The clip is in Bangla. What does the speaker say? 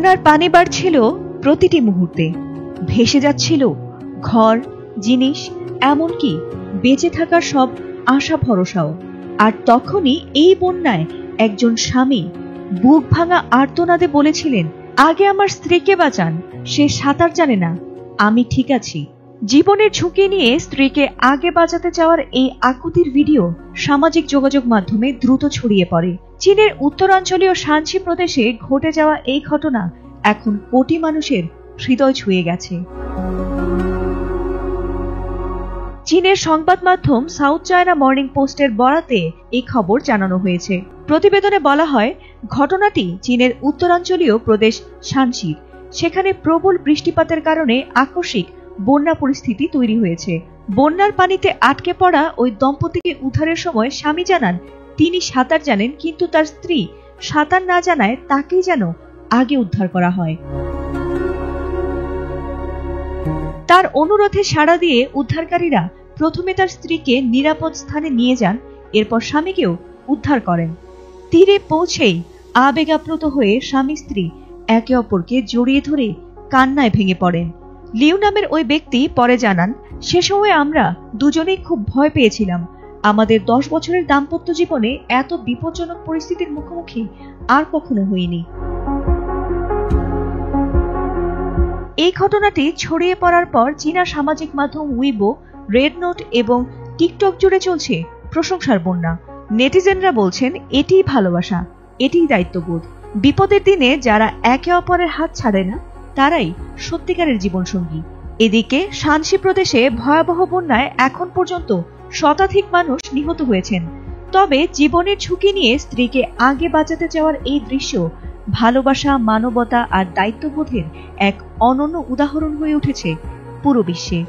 বন্যার পানি বাড়ছিল প্রতিটি মুহূর্তে, ভেসে যাচ্ছিল ঘর, জিনিস, এমনকি বেঁচে থাকার সব আশা ভরসাও। আর তখনই এই বন্যায় একজন স্বামী বুক ভাঙা আর্তনাদে বলেছিলেন, আগে আমার স্ত্রীকে বাঁচান, সে সাঁতার জানে না, আমি ঠিক আছি। জীবনের ঝুঁকি নিয়ে স্ত্রীকে আগে বাঁচাতে চাওয়ার এই আকুতির ভিডিও সামাজিক যোগাযোগ মাধ্যমে দ্রুত ছড়িয়ে পড়ে। চীনের উত্তরাঞ্চলীয় শানসি প্রদেশে ঘটে যাওয়া এই ঘটনা এখন কোটি মানুষের হৃদয় ছুঁয়ে গেছে। চীনের সংবাদ মাধ্যম সাউথ চায়না মর্নিং পোস্টের বরাতে এই খবর জানানো হয়েছে। প্রতিবেদনে বলা হয়, ঘটনাটি চীনের উত্তরাঞ্চলীয় প্রদেশ শানসির। সেখানে প্রবল বৃষ্টিপাতের কারণে আকস্মিক বন্যা পরিস্থিতি তৈরি হয়েছে। বন্যার পানিতে আটকে পড়া ওই দম্পতিকে উদ্ধারের সময় স্বামী জানান তিনি সাঁতার জানেন, কিন্তু তার স্ত্রী সাঁতার না জানায় তাকেই যেন আগে উদ্ধার করা হয়। তার অনুরোধে সাড়া দিয়ে উদ্ধারকারীরা প্রথমে তার স্ত্রীকে নিরাপদ স্থানে নিয়ে যান, এরপর স্বামীকেও উদ্ধার করেন। তীরে পৌঁছেই আবেগাপ্লুত হয়ে স্বামী স্ত্রী একে অপরকে জড়িয়ে ধরে কান্নায় ভেঙে পড়েন। লিউ নামের ওই ব্যক্তি পরে জানান, সে সময় আমরা দুজনেই খুব ভয় পেয়েছিলাম। আমাদের 10 বছরের দাম্পত্য জীবনে এত বিপজ্জনক পরিস্থিতির মুখোমুখি আর কখনো হইনি। এই ঘটনাটি ছড়িয়ে পড়ার পর চীনা সামাজিক মাধ্যম উইবো, রেড নোট এবং টিকটক জুড়ে চলছে প্রশংসার বন্যা। নেটিজেনরা বলছেন, এটিই ভালোবাসা, এটিই দায়িত্ববোধ। বিপদের দিনে যারা একে অপরের হাত ছাড়ে না, তারাই সত্যিকারের জীবনসঙ্গী। এদিকে শানসি প্রদেশে ভয়াবহ বন্যায় এখন পর্যন্ত শতাধিক মানুষ নিহত হয়েছেন। তবে জীবনের ঝুঁকি নিয়ে স্ত্রীকে আগে বাঁচাতে চাওয়ার এই দৃশ্য ভালোবাসা, মানবতা আর দায়িত্ববোধের এক অনন্য উদাহরণ হয়ে উঠেছে পুরো বিশ্বে।